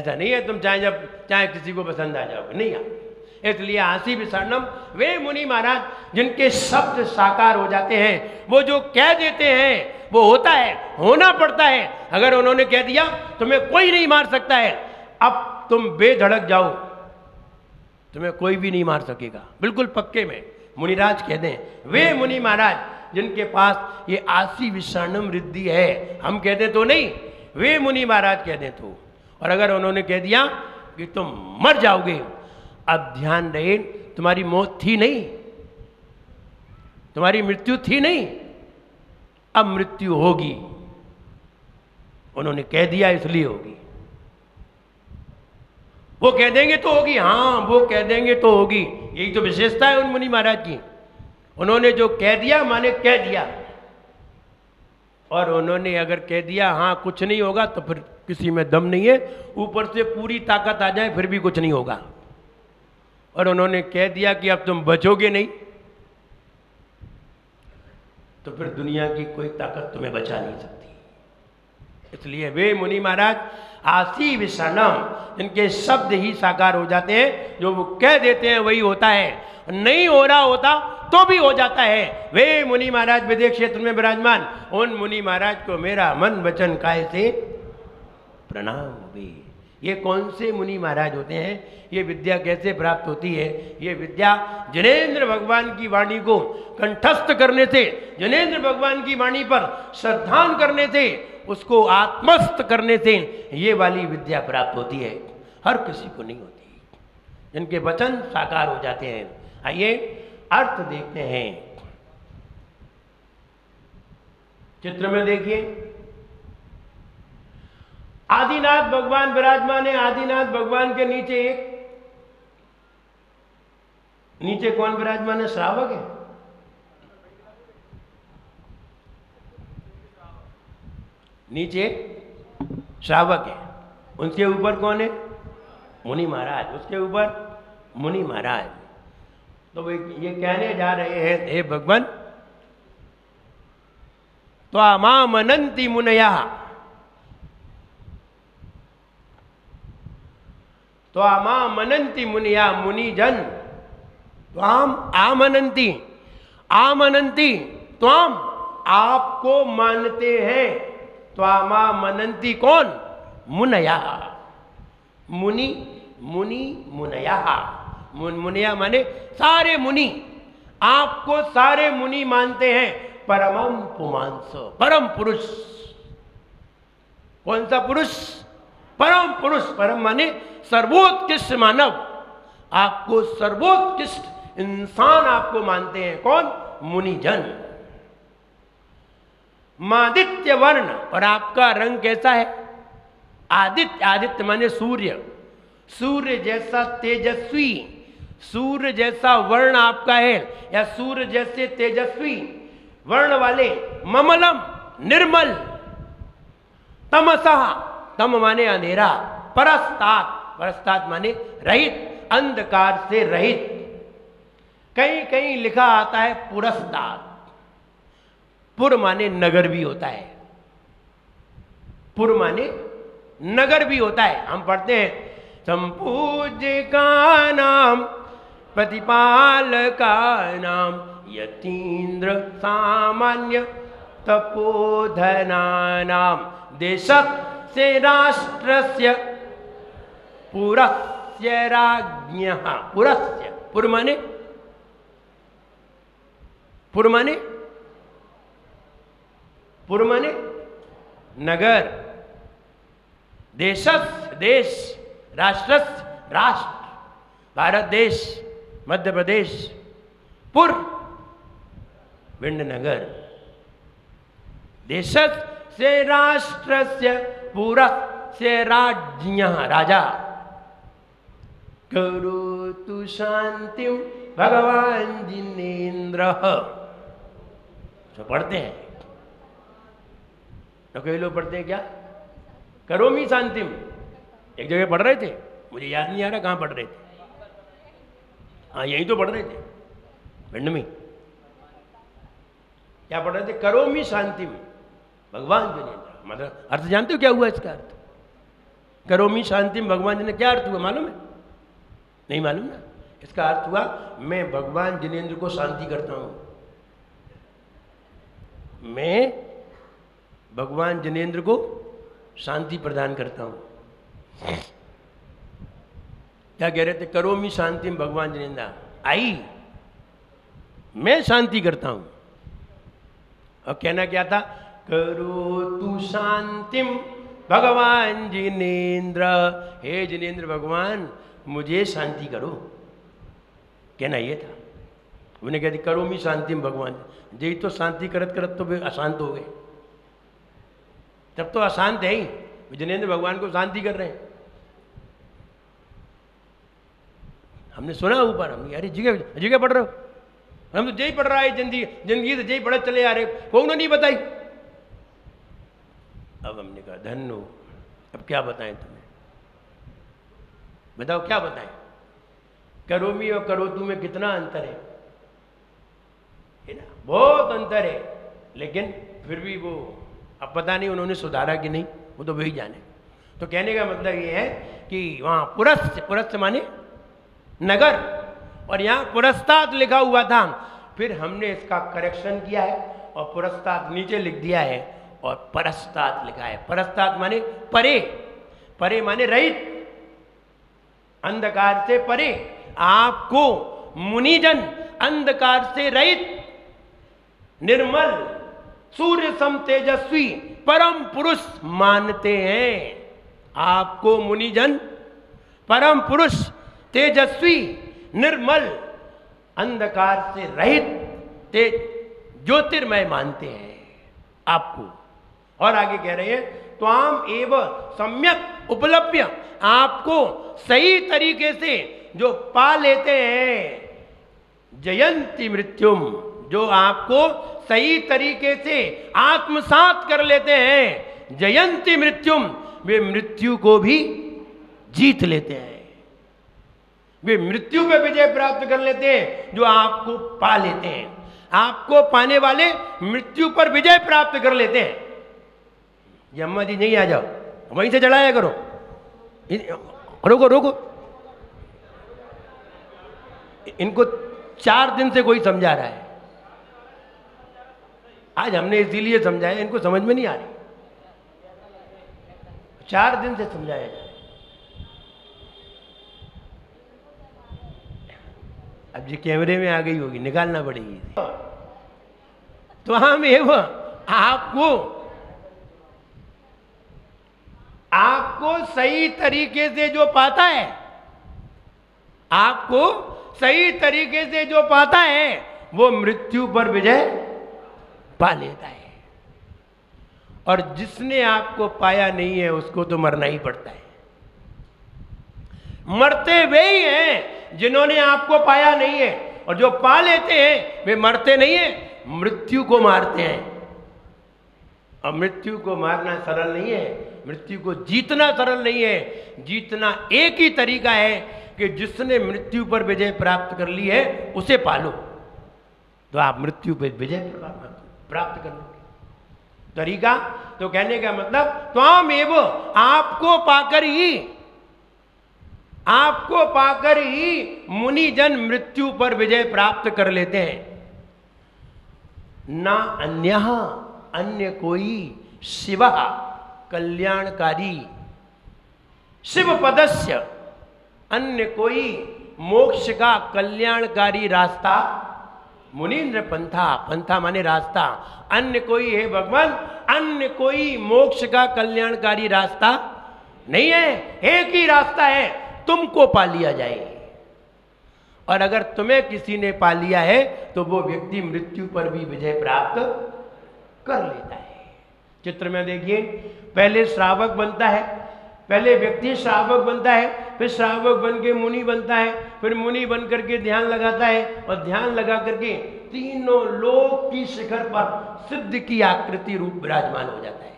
ऐसा नहीं है तुम चाहे किसी को पसंद आ जाओगे, नहीं आप। इसलिए आसी विषाणम वे मुनि महाराज जिनके शब्द साकार हो जाते हैं, वो जो कह देते हैं वो होता है, होना पड़ता है। अगर उन्होंने कह दिया तुम्हें कोई नहीं मार सकता है, अब तुम बेधड़क जाओ, तुम्हें कोई भी नहीं मार सकेगा, बिल्कुल पक्के में मुनिराज कह दें। वे मुनि महाराज जिनके पास ये आसी विषाणम रिद्धि है, हम कह दें तो नहीं, वे मुनि महाराज कह दें तो। और अगर उन्होंने कह दिया कि तुम मर जाओगे, अब ध्यान रहे तुम्हारी मौत थी नहीं, तुम्हारी मृत्यु थी नहीं, अब मृत्यु होगी। उन्होंने कह दिया इसलिए होगी। वो कह देंगे तो होगी, हाँ वो कह देंगे तो होगी, यही तो विशेषता है उन मुनि महाराज की। उन्होंने जो कह दिया माने कह दिया, और उन्होंने अगर कह दिया हाँ कुछ नहीं होगा तो फिर किसी में दम नहीं है, ऊपर से पूरी ताकत आ जाए फिर भी कुछ नहीं होगा। और उन्होंने कह दिया कि अब तुम बचोगे नहीं, तो फिर दुनिया की कोई ताकत तुम्हें बचा नहीं सकती। इसलिए वे मुनि महाराज आसी विषाणम जिनके शब्द ही साकार हो जाते हैं, जो वो कह देते हैं वही होता है, नहीं हो रहा होता तो भी हो जाता है। वे मुनि महाराज विदेश क्षेत्र में विराजमान, उन मुनि महाराज को मेरा मन वचन काय से प्रणाम भी। ये कौन से मुनि महाराज होते हैं, ये विद्या कैसे प्राप्त होती है? ये विद्या जनेंद्र भगवान की वाणी को कंठस्थ करने से, जनेंद्र भगवान की वाणी पर श्रद्धान करने से, उसको आत्मस्थ करने से ये वाली विद्या प्राप्त होती है। हर किसी को नहीं होती, जिनके वचन साकार हो जाते हैं। आइए अर्थ देखते हैं। चित्र में देखिए, आदिनाथ भगवान विराजमान है। आदिनाथ भगवान के नीचे कौन विराजमान है? श्रावक है। नीचे श्रावक है, उनके ऊपर कौन है? मुनि महाराज, उसके ऊपर मुनि महाराज। तो वे ये कहने जा रहे हैं, हे भगवान, त्वामां मनन्ति मुनयः, त्वामां मनन्ति मुनिया, मुनिजन त्वाम आमनन्ति, आमनन्ति त्वाम, आपको मानते हैं। त्वामां मनन्ति कौन? मुनयः, मुनि, मुनि मुनयः। मुनिया माने सारे मुनि, आपको सारे मुनि मानते हैं। परमं पुमांस, परम पुरुष। कौन सा पुरुष? परम पुरुष। परम माने सर्वोत्कृष्ट मानव, आपको सर्वोत्कृष्ट इंसान आपको मानते हैं। कौन? मुनिजन। मादित्य वर्ण, और आपका रंग कैसा है? आदित्य। आदित्य माने सूर्य, सूर्य जैसा तेजस्वी, सूर्य जैसा वर्ण आपका है, या सूर्य जैसे तेजस्वी वर्ण वाले। ममलम, निर्मल। तमसः, तम माने अंधेरा। परस्तात, परस्तात माने रहित, अंधकार से रहित। कहीं कहीं लिखा आता है पुरस्तात। पुर माने नगर भी होता है, पुर माने नगर भी होता है। हम पढ़ते हैं संपूज्य का नाम, प्रतिपालका नाम, यतीन्द्र सामान्य तपोधना नाम, देशस्य राष्ट्रस्य पुरस्य राज्ञः। पुरस्य, पुर माने, पुर माने, पुर माने नगर। देशस्य देश, राष्ट्रस्य राष्ट्र, भारत देश, मध्य प्रदेश। पुर विंडनगर। देशस्य राष्ट्रस्य पुरस्य राज्ञः, राजा। करोतु शांतिं भगवान जिनेन्द्रः। जो पढ़ते हैं, तो कई लोग पढ़ते हैं क्या? करोमि शांतिम। एक जगह पढ़ रहे थे, मुझे याद नहीं आ रहा कहाँ पढ़ रहे थे। हाँ यहीं तो पढ़ रहे थे, भिंड में। क्या पढ़ रहे थे? करोमि शांतिम भगवान जिनेन्द्र। मतलब अर्थ जानते हो क्या हुआ इसका अर्थ? करोमि शांतिम भगवान जिनेन्द्र, क्या अर्थ हुआ मालूम है? नहीं मालूम ना। इसका अर्थ हुआ मैं भगवान जिनेन्द्र को शांति करता हूं, मैं भगवान जिनेन्द्र को शांति प्रदान करता हूं। क्या कह रहे थे? करोमि शांतिम भगवान जिनेन्द्र, आई मैं शांति करता हूं। और कहना क्या था? करो तू शांतिम भगवान जिनेन्द्र, हे जिनेन्द्र भगवान मुझे शांति करो, कहना ये था। उन्हें कहती करोमि शांतिम भगवान, यही तो शांति करत करत तो वे अशांत हो गए, तब तो अशांत है ही। जिनेन्द्र भगवान को शांति कर रहे हैं। हमने सुना ऊपर, हम अरे जगह पढ़ रहे हो, हम तो जय पढ़ रहा है, जिंदगी से जय पढ़े चले आ रहे, कौन नहीं बताई। अब हमने कहा धन्य हो, अब क्या बताएं तुम्हें, बताओ क्या बताएं। करोमि और करोतु में कितना अंतर है ना, बहुत अंतर है। लेकिन फिर भी वो अब पता नहीं उन्होंने सुधारा कि नहीं, वो तो वही जाने। तो कहने का मतलब ये है कि वहां पुरस्त माने नगर, और यहाँ पुरस्तात लिखा हुआ था, फिर हमने इसका करेक्शन किया है और पुरस्तात नीचे लिख दिया है और परस्तात लिखा है। परस्तात माने परे, परे माने रहित, अंधकार से परे। आपको मुनिजन अंधकार से रहित, निर्मल, सूर्य सम तेजस्वी परम पुरुष मानते हैं। आपको मुनिजन परम पुरुष, तेजस्वी, निर्मल, अंधकार से रहित, तेज, ज्योतिर्मय मानते हैं आपको। और आगे कह रहे हैं त्वाम एव सम्यक उपलभ्य, आपको सही तरीके से जो पा लेते हैं, जयंती मृत्युम, जो आपको सही तरीके से आत्मसात कर लेते हैं, जयंती मृत्युम, वे मृत्यु को भी जीत लेते हैं, वे मृत्यु पे विजय प्राप्त कर लेते हैं जो आपको पा लेते हैं। आपको पाने वाले मृत्यु पर विजय प्राप्त कर लेते हैं। ये अम्मा जी नहीं आ जाओ, वहीं से चढ़ाया करो, रोको रोको, इनको 4 दिन से कोई समझा रहा है, आज हमने इसीलिए समझाया, इनको समझ में नहीं आ रही, 4 दिन से समझाया जाए। अब ये कैमरे में आ गई होगी, निकालना पड़ेगी। तो हम एवं आपको सही तरीके से जो पाता है, आपको सही तरीके से जो पाता है, वो मृत्यु पर विजय पा लेता है। और जिसने आपको पाया नहीं है उसको तो मरना ही पड़ता है। मरते वे ही हैं जिन्होंने आपको पाया नहीं है, और जो पा लेते हैं वे मरते नहीं है, मृत्यु को मारते हैं। और मृत्यु को मारना सरल नहीं है, मृत्यु को जीतना सरल नहीं है। जीतना एक ही तरीका है कि जिसने मृत्यु पर विजय प्राप्त कर ली है उसे पालो, तो आप मृत्यु पर विजय प्राप्त कर लोगे। तरीका तो कहने का मतलब त्वाम एव, आपको पाकर ही मुनिजन मृत्यु पर विजय प्राप्त कर लेते हैं। ना अन्य कोई शिव कल्याणकारी, शिव पदस्य, अन्य कोई मोक्ष का कल्याणकारी रास्ता, मुनीन्द्र पंथा माने रास्ता, अन्य कोई है भगवान, अन्य कोई मोक्ष का कल्याणकारी रास्ता नहीं है। एक ही रास्ता है, तुमको पा लिया जाए। और अगर तुम्हें किसी ने पा लिया है तो वो व्यक्ति मृत्यु पर भी विजय प्राप्त कर लेता है। चित्र में देखिए, पहले श्रावक बनता है, पहले व्यक्ति श्रावक बनता है, फिर श्रावक बन के मुनि बनता है, फिर मुनि बन करके ध्यान लगाता है, और ध्यान लगा करके तीनों लोक की शिखर पर सिद्ध की आकृति रूप विराजमान हो जाता है।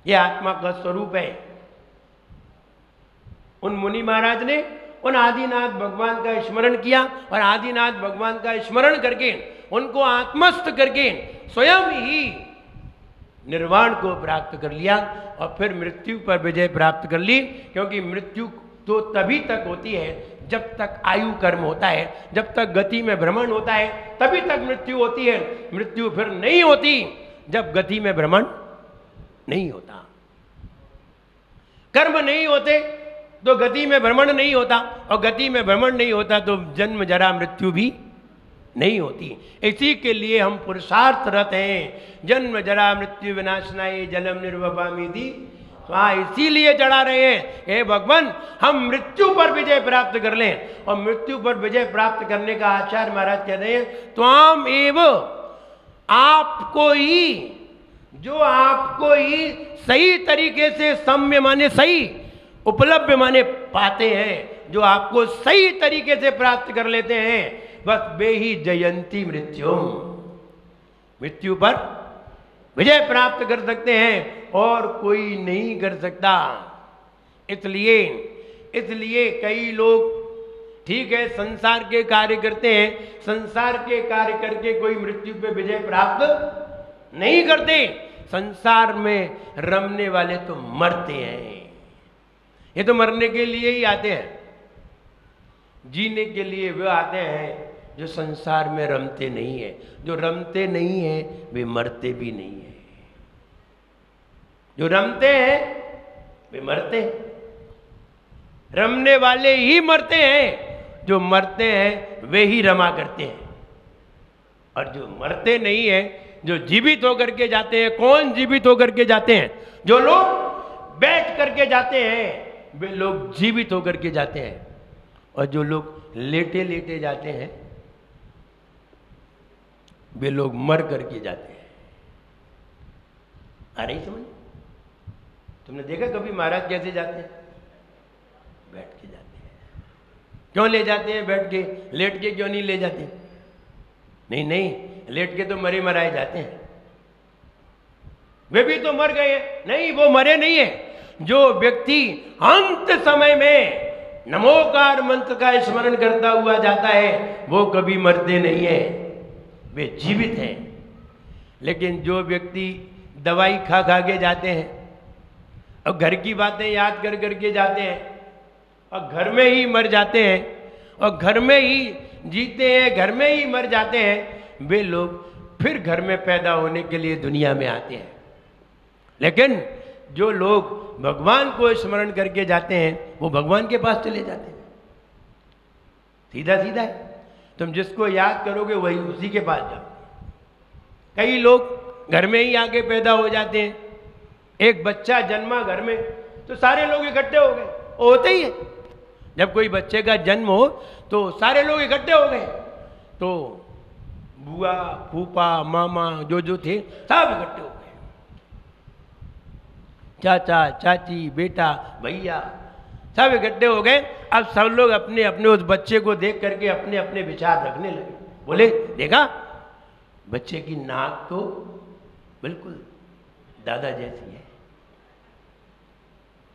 यह आत्मा का स्वरूप है। उन मुनि महाराज ने उन आदिनाथ भगवान का स्मरण किया, और आदिनाथ भगवान का स्मरण करके उनको आत्मस्थ करके स्वयं ही निर्वाण को प्राप्त कर लिया और फिर मृत्यु पर विजय प्राप्त कर ली। क्योंकि मृत्यु तो तभी तक होती है जब तक आयु कर्म होता है, जब तक गति में भ्रमण होता है तभी तक मृत्यु होती है। मृत्यु फिर नहीं होती जब गति में भ्रमण नहीं होता। कर्म नहीं होते तो गति में भ्रमण नहीं होता, और गति में भ्रमण नहीं होता तो जन्म जरा मृत्यु भी नहीं होती। इसी के लिए हम पुरुषार्थरत हैं। जन्म जरा मृत्यु विनाशनाय जलम निर्वपामि थी, वहाँ इसीलिए चढ़ा रहे हैं, हे भगवान हम मृत्यु पर विजय प्राप्त कर लें। और मृत्यु पर विजय प्राप्त करने का आचार्य महाराज कहते हैं त्वाम एव, आपको ही, जो आपको ही सही तरीके से सम्य माने सही, उपलब्ध माने पाते हैं, जो आपको सही तरीके से प्राप्त कर लेते हैं, बस वे ही जयंती मृत्यु, मृत्यु पर विजय प्राप्त कर सकते हैं और कोई नहीं कर सकता। इसलिए कई लोग ठीक है संसार के कार्य करते हैं, संसार के कार्य करके कोई मृत्यु पे विजय प्राप्त नहीं करते। संसार में रमने वाले तो मरते हैं, ये तो मरने के लिए ही आते हैं। जीने के लिए वे आते हैं जो संसार में रमते नहीं है। जो रमते नहीं है वे मरते भी नहीं है। जो रमते हैं वे मरते हैं। रमने वाले ही मरते हैं, जो मरते हैं वे ही रमा करते हैं। और जो मरते नहीं है, जो जीवित होकर के जाते हैं, कौन जीवित होकर के जाते हैं? जो लोग बैठ करके जाते हैं वे लोग जीवित होकर के जाते हैं, और जो लोग लेटे लेटे जाते हैं वे लोग मर करके जाते हैं। आ रही समझ? तुमने देखा कभी महाराज कैसे जाते हैं? बैठ के जाते हैं। क्यों ले जाते हैं बैठ के? लेट के क्यों नहीं ले जाते? नहीं, लेट के तो मरे मराए जाते हैं। वे भी तो मर गए हैं। नहीं, वो मरे नहीं है। जो व्यक्ति अंत समय में नमोकार मंत्र का स्मरण करता हुआ जाता है वो कभी मरते नहीं है, वे जीवित हैं। लेकिन जो व्यक्ति दवाई खा खा के जाते हैं और घर की बातें याद कर करके जाते हैं और घर में ही मर जाते हैं और घर में ही जीते हैं, घर में ही मर जाते हैं, वे लोग फिर घर में पैदा होने के लिए दुनिया में आते हैं। लेकिन जो लोग भगवान को स्मरण करके जाते हैं वो भगवान के पास चले जाते हैं। सीधा सीधा है। तुम जिसको याद करोगे वही उसी के पास जाओ। कई लोग घर में ही आके पैदा हो जाते हैं। एक बच्चा जन्मा घर में तो सारे लोग इकट्ठे हो गए, होते ही है। जब कोई बच्चे का जन्म हो तो सारे लोग इकट्ठे हो गए, तो बुआ फूफा मामा जो थे सब इकट्ठे हो गए। चाचा चाची बेटा भैया सब इकट्ठे हो गए। अब सब लोग अपने अपने उस बच्चे को देख करके अपने अपने विचार रखने लगे। बोले देखा बच्चे की नाक तो बिल्कुल दादा जैसी है।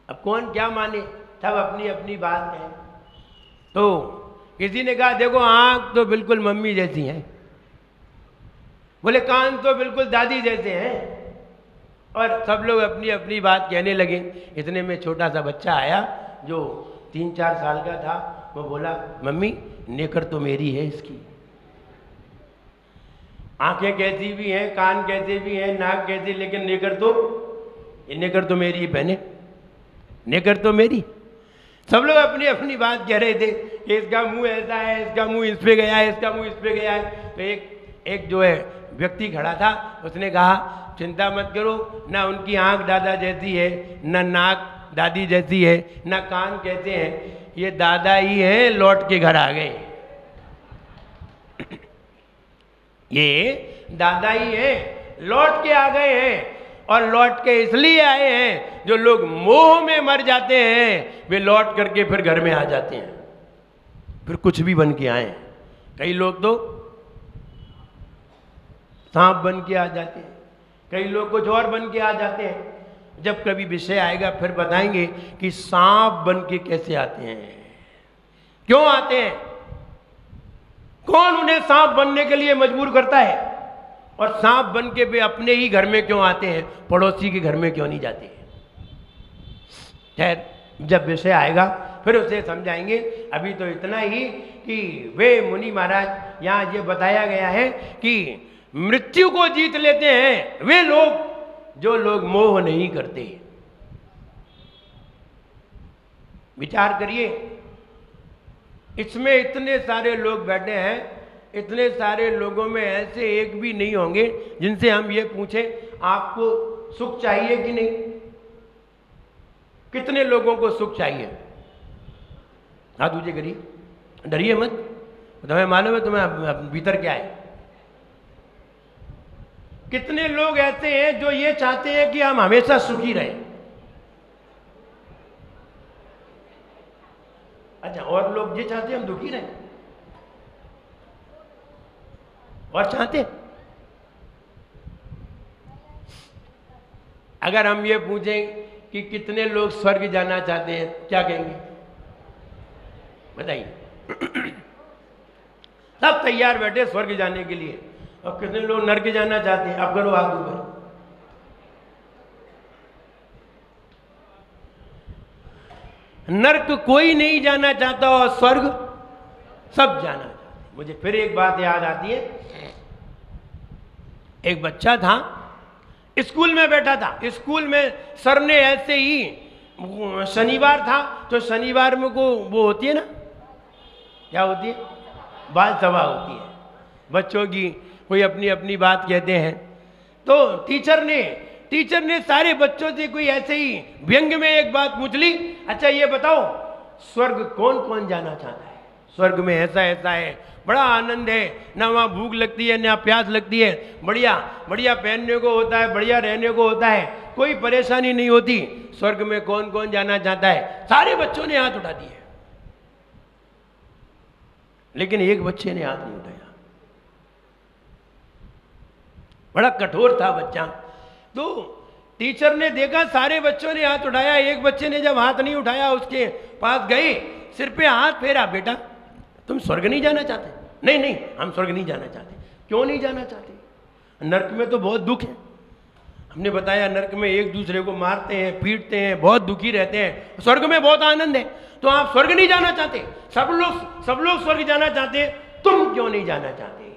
अब कौन क्या माने, सब अपनी अपनी बात है। तो किसी ने कहा देखो आंख तो बिल्कुल मम्मी जैसी है, बोले कान तो बिल्कुल दादी जैसे हैं, और सब लोग अपनी अपनी बात कहने लगे। इतने में छोटा सा बच्चा आया जो 3-4 साल का था। वो बोला मम्मी नेकर तो मेरी है इसकी, आंखें कैसी भी हैं, कान कैसे भी हैं, नाक कैसी, लेकिन नेकर तो मेरी बहने, नेकर तो मेरी। सब लोग अपनी अपनी बात कह रहे थे कि इसका मुंह ऐसा है, इसका मुंह इस पे गया है, इसका मुंह इस पे गया है। तो एक जो है व्यक्ति खड़ा था, उसने कहा चिंता मत करो, ना उनकी आंख दादा जैसी है, ना नाक दादी जैसी है, ना कान कहते हैं, ये दादा ही हैं, लौट के घर आ गए। ये दादा ही हैं, लौट के आ गए हैं। और लौट के इसलिए आए हैं, जो लोग मोह में मर जाते हैं वे लौट करके फिर घर में आ जाते हैं, फिर कुछ भी बन के आए। कई लोग तो सांप बन के आ जाते हैं, कई लोग कुछ और बन के आ जाते हैं। जब कभी विषय आएगा फिर बताएंगे कि सांप बन के कैसे आते हैं, क्यों आते हैं, कौन उन्हें सांप बनने के लिए मजबूर करता है। और सांप बन के वे अपने ही घर में क्यों आते हैं, पड़ोसी के घर में क्यों नहीं जाते हैं? खैर, जब विषय आएगा फिर उसे समझाएंगे। अभी तो इतना ही कि वे मुनि महाराज, यहाँ ये बताया गया है कि मृत्यु को जीत लेते हैं वे लोग जो लोग मोह नहीं करते। विचार करिए, इसमें इतने सारे लोग बैठे हैं, इतने सारे लोगों में ऐसे एक भी नहीं होंगे जिनसे हम ये पूछें आपको सुख चाहिए कि नहीं। कितने लोगों को सुख चाहिए? हाथ ऊंचे करिए, डरिए मत, तुम्हें मालूम है तुम्हें भीतर क्या है। कितने लोग ऐसे हैं जो ये चाहते हैं कि हम हमेशा सुखी रहें? अच्छा, और लोग ये चाहते हैं हम दुखी रहें, और चाहते अगर हम ये पूछें कि कितने लोग स्वर्ग जाना चाहते हैं, क्या कहेंगे? बताइए। सब तैयार बैठे स्वर्ग जाने के लिए, और कितने लोग नरक जाना चाहते हैं? अब करो हाथ ऊपर। नरक कोई नहीं जाना चाहता और स्वर्ग सब जाना चाहते। मुझे फिर एक बात याद आती है। एक बच्चा था, स्कूल में बैठा था, स्कूल में सर ने ऐसे ही, शनिवार था तो शनिवार में को वो होती है ना, क्या होती है, बाल सभा होती है बच्चों की, कोई अपनी अपनी बात कहते हैं। तो टीचर ने सारे बच्चों से कोई ऐसे ही व्यंग में एक बात पूछ ली, अच्छा ये बताओ स्वर्ग कौन कौन जाना चाहता है? स्वर्ग में ऐसा ऐसा है, बड़ा आनंद है, ना वहाँ भूख लगती है ना प्यास लगती है, बढ़िया बढ़िया पहनने को होता है, बढ़िया रहने को होता है, कोई परेशानी नहीं होती। स्वर्ग में कौन कौन जाना चाहता है? सारे बच्चों ने हाथ उठा दिए, लेकिन एक बच्चे ने हाथ नहीं उठाया। बड़ा कठोर था बच्चा। तो टीचर ने देखा सारे बच्चों ने हाथ उठाया, एक बच्चे ने जब हाथ नहीं उठाया उसके पास गई, सिर पे हाथ फेरा, बेटा तुम स्वर्ग नहीं जाना चाहते? नहीं नहीं, हम स्वर्ग नहीं जाना चाहते। क्यों नहीं जाना चाहते? नरक में तो बहुत दुख है। हमने बताया नरक में एक दूसरे को मारते हैं, पीटते हैं, बहुत दुखी रहते हैं। स्वर्ग में बहुत आनंद है, तो आप स्वर्ग नहीं जाना चाहते? सब लोग स्वर्ग जाना चाहते हैं, तुम क्यों नहीं जाना चाहते?